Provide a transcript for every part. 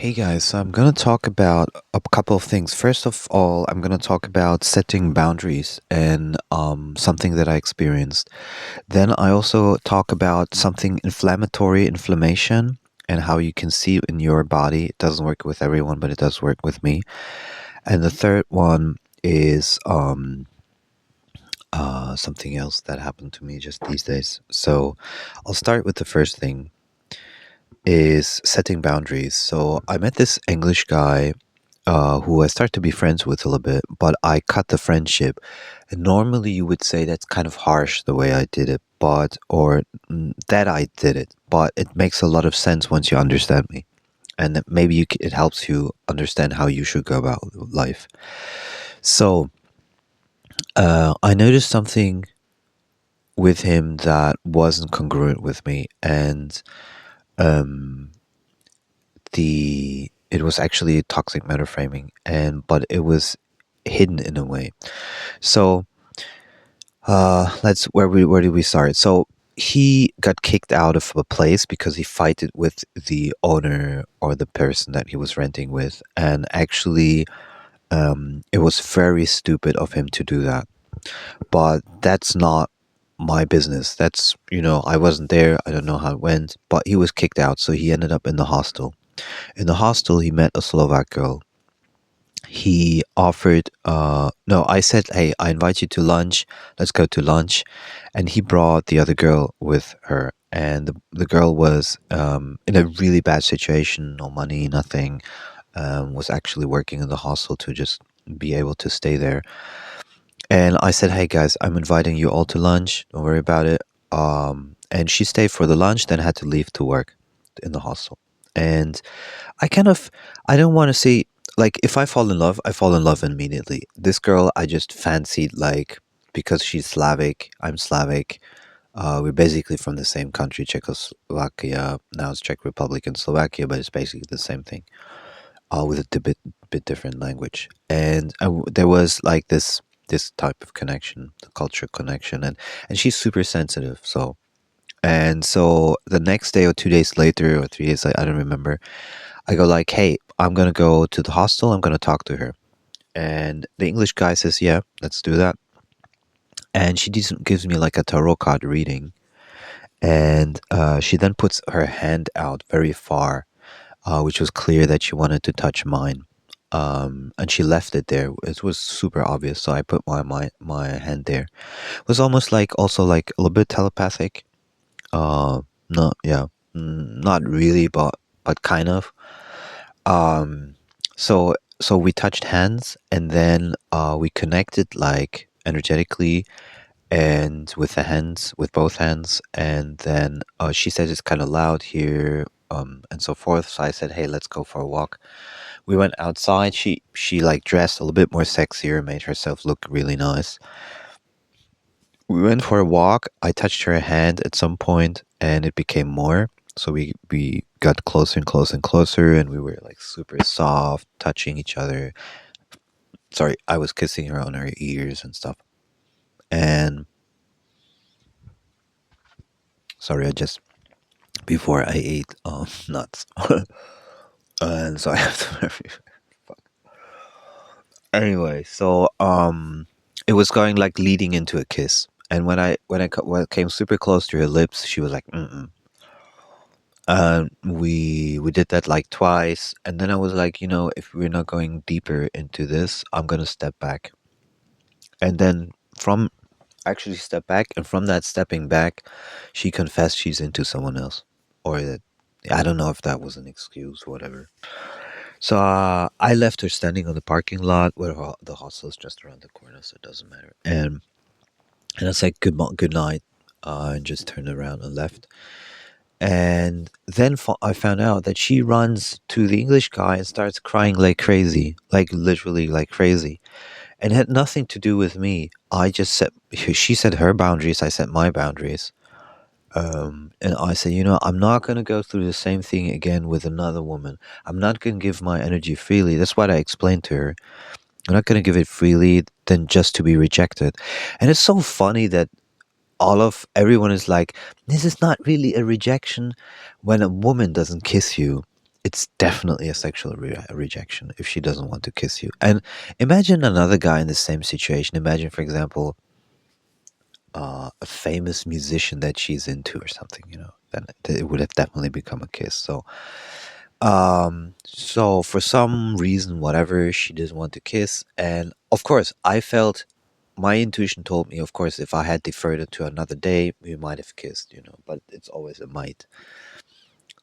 Hey guys, so I'm gonna talk about a couple of things. First of all, I'm gonna talk about setting boundaries and something that I experienced. Then I also talk about something inflammatory, inflammation, and how you can see it in your body. It doesn't work with everyone, but it does work with me. And the third one is something else that happened to me just these days. So I'll start with the first thing is setting boundaries. So I met this English guy who I start to be friends with a little bit, but I cut the friendship. And normally you would say that's kind of harsh the way I did it, that I did it, but it makes a lot of sense once you understand me. And that maybe it helps you understand how you should go about life. So I noticed something with him that wasn't congruent with me, and um, it was actually toxic meta framing, and but it was hidden in a way. So let's where did we start? So he got kicked out of a place because he fighted with the owner or the person that he was renting with, and actually, it was very stupid of him to do that. But that's not my business. That's I wasn't there. I don't know how it went, but he was kicked out, so he ended up in the hostel. In the hostel, he met a Slovak girl. He offered no, I said, hey, I invite you to lunch, let's go to lunch. And he brought the other girl with her, and the girl was in a really bad situation, no money, nothing. Was actually working in the hostel to just be able to stay there. And I said, hey guys, I'm inviting you all to lunch, don't worry about it. And she stayed for the lunch, then had to leave to work in the hostel. And I kind of, I don't want to say, like, if I fall in love, I fall in love immediately. This girl, I just fancied, like, because she's Slavic, I'm Slavic. We're basically from the same country, Czechoslovakia. Now it's Czech Republic and Slovakia, but it's basically the same thing, with a bit different language. And there was like this type of connection, the culture connection, and she's super sensitive. So the next day or 2 days later or 3 days, I don't remember. I go like, hey, I'm gonna go to the hostel. I'm gonna talk to her. And the English guy says, yeah, let's do that. And she gives me like a tarot card reading. And she then puts her hand out very far, which was clear that she wanted to touch mine. And she left it there. It was super obvious. So I put my hand there. It was almost like also like a little bit telepathic. Not yeah, not really, but kind of. Um, so we touched hands, and then we connected like energetically and with the hands, with both hands. And then she said it's kind of loud here, and so forth. So I said, hey, let's go for a walk. We went outside. She like dressed a little bit more sexier, made herself look really nice. We went for a walk. I touched her hand at some point, and it became more. So we got closer and closer and closer, and we were like super soft, touching each other. Sorry, I was kissing her on her ears and stuff. And sorry, I just before I ate nuts, and so I have to. Fuck. Anyway, so it was going like leading into a kiss, and when I came super close to her lips, she was like, mm. We did that like twice, and then I was like, if we're not going deeper into this, I'm gonna step back. And then from actually step back, and from that stepping back, she confessed she's into someone else, or that I don't know if that was an excuse, whatever. So I left her standing on the parking lot where the hostel is just around the corner, so it doesn't matter. And I said good night, and just turned around and left. And then I found out that she runs to the English guy and starts crying like crazy, like literally like crazy. And it had nothing to do with me. I just set, she set her boundaries, I set my boundaries. And I said, I'm not going to go through the same thing again with another woman. I'm not going to give my energy freely. That's what I explained to her. I'm not going to give it freely than just to be rejected. And it's so funny that everyone is like, this is not really a rejection when a woman doesn't kiss you. it's definitely a sexual rejection if she doesn't want to kiss you. And imagine another guy in the same situation. Imagine, for example, a famous musician that she's into or something, then it would have definitely become a kiss. So for some reason, whatever, she doesn't want to kiss. And of course, I felt my intuition told me, of course, if I had deferred it to another day, we might have kissed, but it's always a might.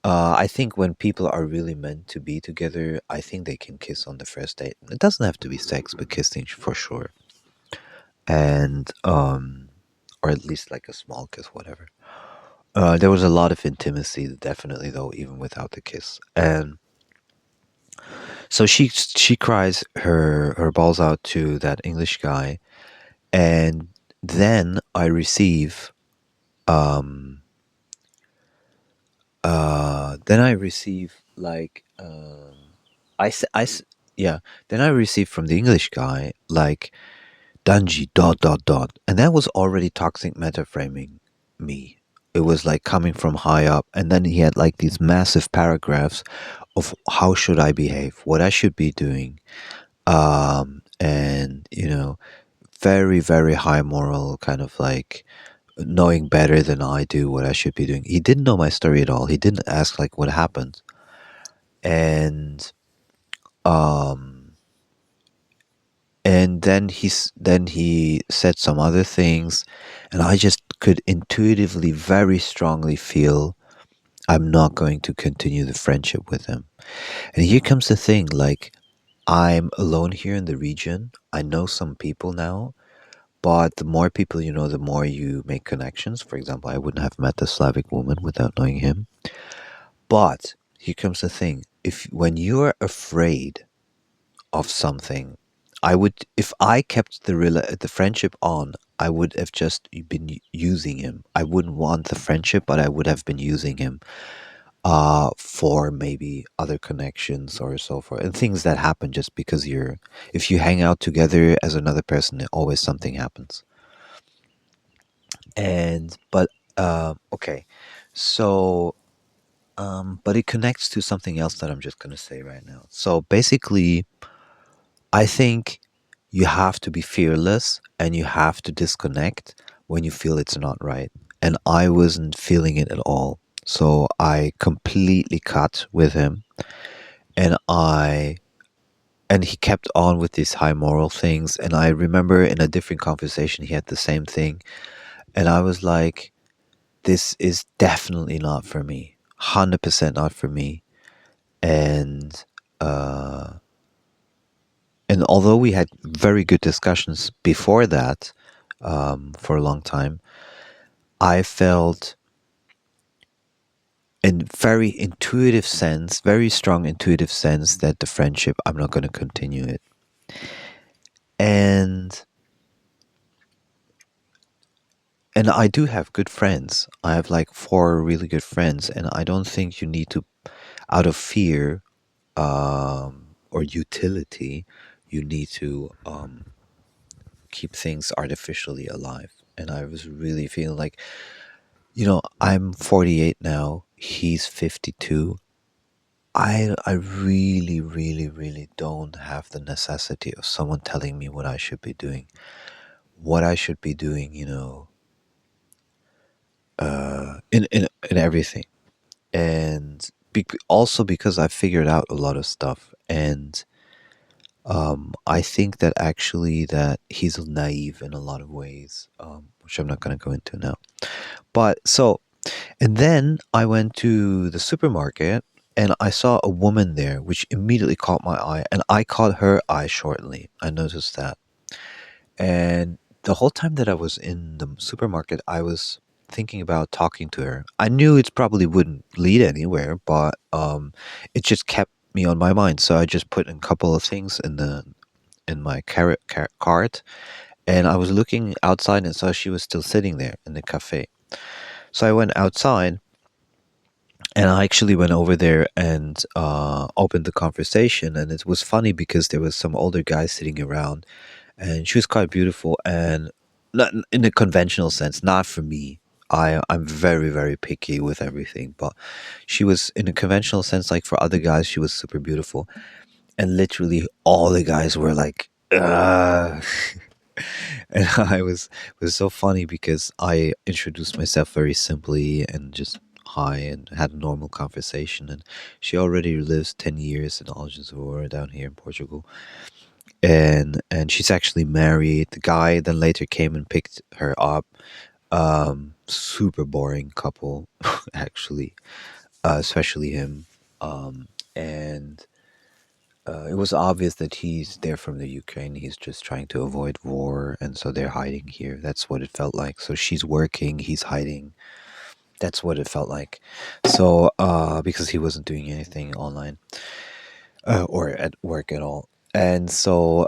I think when people are really meant to be together, I think they can kiss on the first date. It doesn't have to be sex, but kissing for sure. And, or at least like a small kiss, whatever. There was a lot of intimacy, definitely, though, even without the kiss. And so she cries her balls out to that English guy, and then I receive um then I receive like I yeah, then I received from the English guy like Danji dot dot dot, and that was already toxic meta framing me. It was like coming from high up, and then he had like these massive paragraphs of how should I behave, what I should be doing, and very very high moral kind of like knowing better than I do what I should be doing. He didn't know my story at all. He didn't ask like what happened, and um and then he said some other things, and I just could intuitively very strongly feel I'm not going to continue the friendship with him. And here comes the thing, like, I'm alone here in the region. I know some people now, but the more people you know, the more you make connections. For example, I wouldn't have met the Slavic woman without knowing him. But here comes the thing, if when you're afraid of something, I would, if I kept the friendship on, I would have just been using him. I wouldn't want the friendship, but I would have been using him for maybe other connections or so forth, and things that happen just because if you hang out together as another person, always something happens. And but okay, so but it connects to something else that I'm just gonna say right now. So basically, I think you have to be fearless and you have to disconnect when you feel it's not right. And I wasn't feeling it at all. So I completely cut with him, and he kept on with these high moral things. And I remember in a different conversation he had the same thing, and I was like, this is definitely not for me. 100% not for me. And uh and although we had very good discussions before that, for a long time, I felt in very intuitive sense, very strong intuitive sense that the friendship, I'm not going to continue it. And I do have good friends. I have like four really good friends, and I don't think you need to, out of fear or utility, you need to keep things artificially alive. And I was really feeling like, I'm 48 now. He's 52. I really, really, really don't have the necessity of someone telling me what I should be doing. What I should be doing, in everything. And also because I figured out a lot of stuff. And I think that actually that he's naive in a lot of ways, which I'm not going to go into now. But so, and then I went to the supermarket and I saw a woman there, which immediately caught my eye, and I caught her eye shortly. I noticed that. And the whole time that I was in the supermarket, I was thinking about talking to her. I knew it probably wouldn't lead anywhere, but it just kept me on my mind. So I just put in a couple of things in my cart, and I was looking outside and saw she was still sitting there in the cafe. So I went outside, and I actually went over there and opened the conversation. And it was funny because there was some older guy sitting around, and she was quite beautiful, and not in a conventional sense, not for me. I'm very, very picky with everything, but she was, in a conventional sense, like for other guys, she was super beautiful, and literally all the guys were like, and it was so funny because I introduced myself very simply and just hi and had a normal conversation, and she already lives 10 years in Algesur down here in Portugal, and she's actually married. The guy then later came and picked her up. Super boring couple, actually, especially him. And it was obvious that he's there from the Ukraine. He's just trying to avoid war, and so they're hiding here. That's what it felt like. So she's working, he's hiding. That's what it felt like. So, because he wasn't doing anything online or at work at all, and so,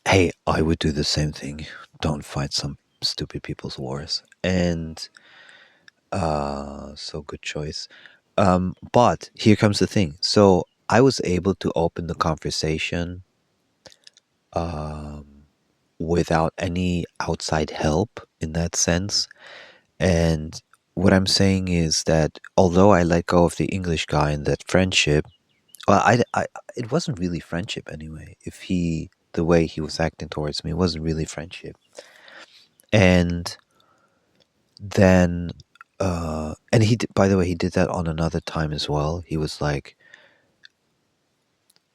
hey, I would do the same thing. Don't fight some stupid people's wars. And so good choice. But here comes the thing. So I was able to open the conversation um, without any outside help in that sense. And what I'm saying is that although I let go of the English guy in that friendship, well, it wasn't really friendship anyway. If he, the way he was acting towards me, it wasn't really friendship. And then, and by the way, he did that on another time as well. He was like,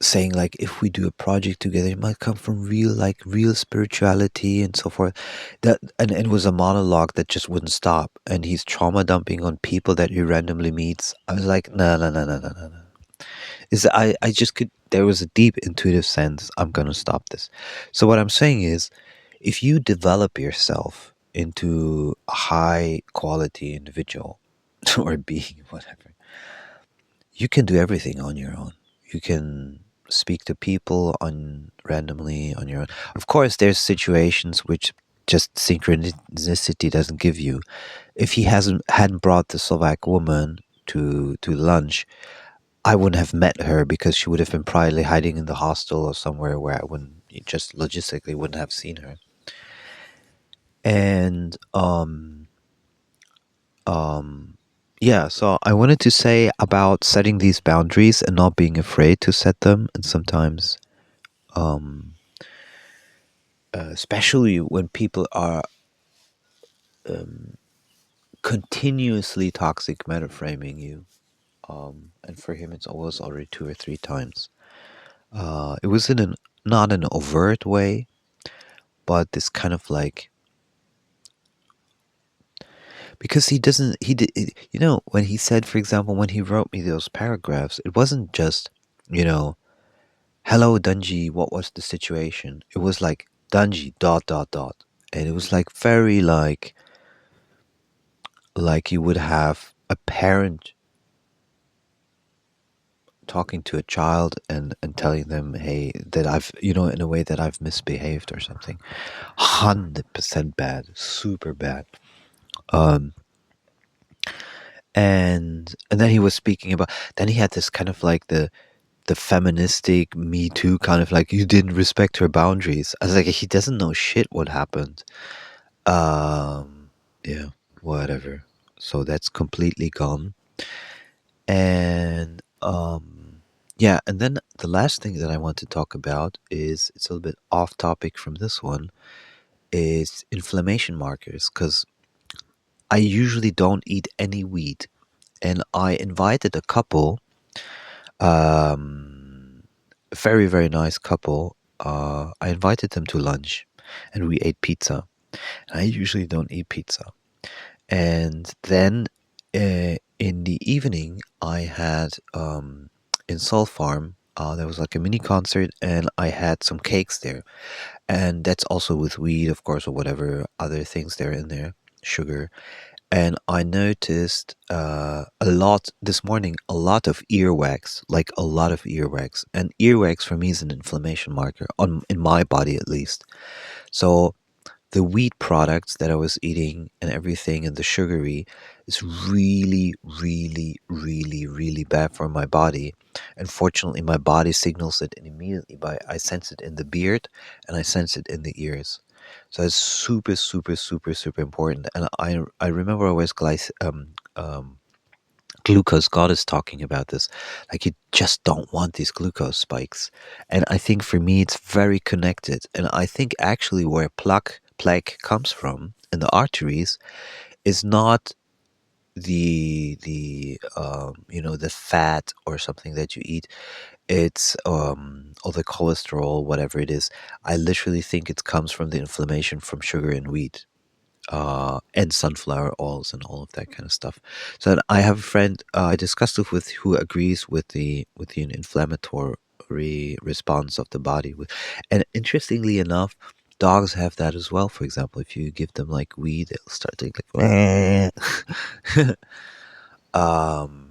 saying like if we do a project together it might come from real spirituality and so forth, that, and it was a monologue that just wouldn't stop, and he's trauma dumping on people that he randomly meets. I was like, no, no, no, no, no, no, no. Is I just could, there was a deep intuitive sense, I'm gonna stop this. So what I'm saying is, if you develop yourself into a high quality individual or being, whatever, you can do everything on your own. You can speak to people on randomly on your own. Of course, there's situations which just synchronicity doesn't give you. If he hadn't brought the Slovak woman to lunch, I wouldn't have met her because she would have been probably hiding in the hostel or somewhere where I wouldn't, just logistically wouldn't have seen her. And yeah, so I wanted to say about setting these boundaries and not being afraid to set them, and sometimes, especially when people are continuously toxic metaframing you, and for him it's always already 2 or 3 times. It was in an not an overt way, but this kind of like, because he doesn't he did you know, when he said, for example, when he wrote me those paragraphs, it wasn't just, you know, hello Dungy, what was the situation? It was like Dungy dot dot dot, and it was like very like you would have a parent talking to a child and telling them, hey, that I've, you know, in a way that I've misbehaved or something. 100% bad, super bad. And then he was speaking about, then he had this kind of like the feministic Me Too kind of like, you didn't respect her boundaries. I was like, he doesn't know shit what happened. Yeah, whatever. So that's completely gone. And yeah, and then the last thing that I want to talk about is, it's a little bit off topic from this one, is inflammation markers, because I usually don't eat any wheat, and I invited a couple, a very, very nice couple. I invited them to lunch, and we ate pizza. I usually don't eat pizza. And then in the evening, I had in Soul Farm, there was like a mini concert, and I had some cakes there. And that's also with weed, of course, or whatever other things there in there, sugar. And I noticed a lot this morning, a lot of earwax, like a lot of earwax. And earwax for me is an inflammation marker, in my body at least. So the wheat products that I was eating and everything and the sugary is really, really, really, really bad for my body. And fortunately, my body signals it immediately. By I sense it in the beard and I sense it in the ears. So it's super, super, super, super important. And I remember always glucose goddess talking about this. Like, you just don't want these glucose spikes. And I think for me, it's very connected. And I think actually where plaque comes from in the arteries is not the fat or something that you eat. It's or the cholesterol, whatever it is. I literally think it comes from the inflammation from sugar and wheat, and sunflower oils and all of that kind of stuff. So I have a friend I discussed it with, who agrees with the inflammatory response of the body. And interestingly enough, dogs have that as well. For example, if you give them like weed, they'll start to like um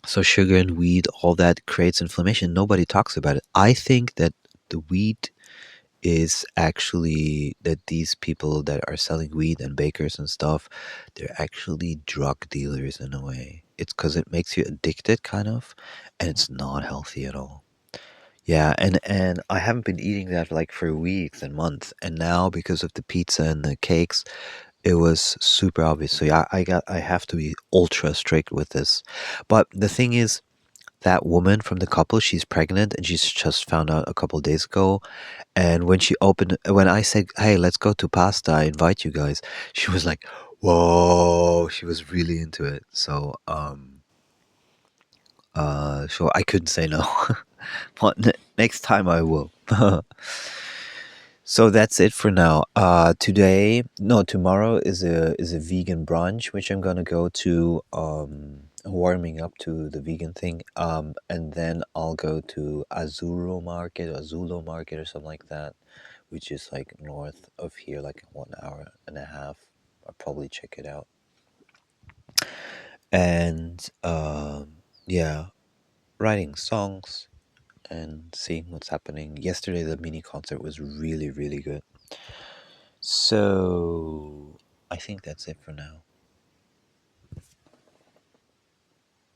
so sugar and weed, all that creates inflammation. Nobody talks about it. I think that the weed is actually that these people that are selling weed and bakers and stuff, they're actually drug dealers in a way. It's because it makes you addicted, kind of, and it's not healthy at all. Yeah, and I haven't been eating that like for weeks and months, and now because of the pizza and the cakes, it was super obvious. So yeah, I have to be ultra strict with this. But the thing is, that woman from the couple, she's pregnant and she's just found out a couple days ago. And when I said, "Hey, let's go to pasta, I invite you guys," she was like, "Whoa!" She was really into it. So I couldn't say no. But next time I will. So that's it for now. Tomorrow is a vegan brunch, which I'm gonna go to. Warming up to the vegan thing. And then I'll go to Azulo Market, or something like that, which is like north of here, like 1 hour and a half. I'll probably check it out. And yeah, writing songs and seeing what's happening. Yesterday, the mini concert was really, really good. So I think that's it for now.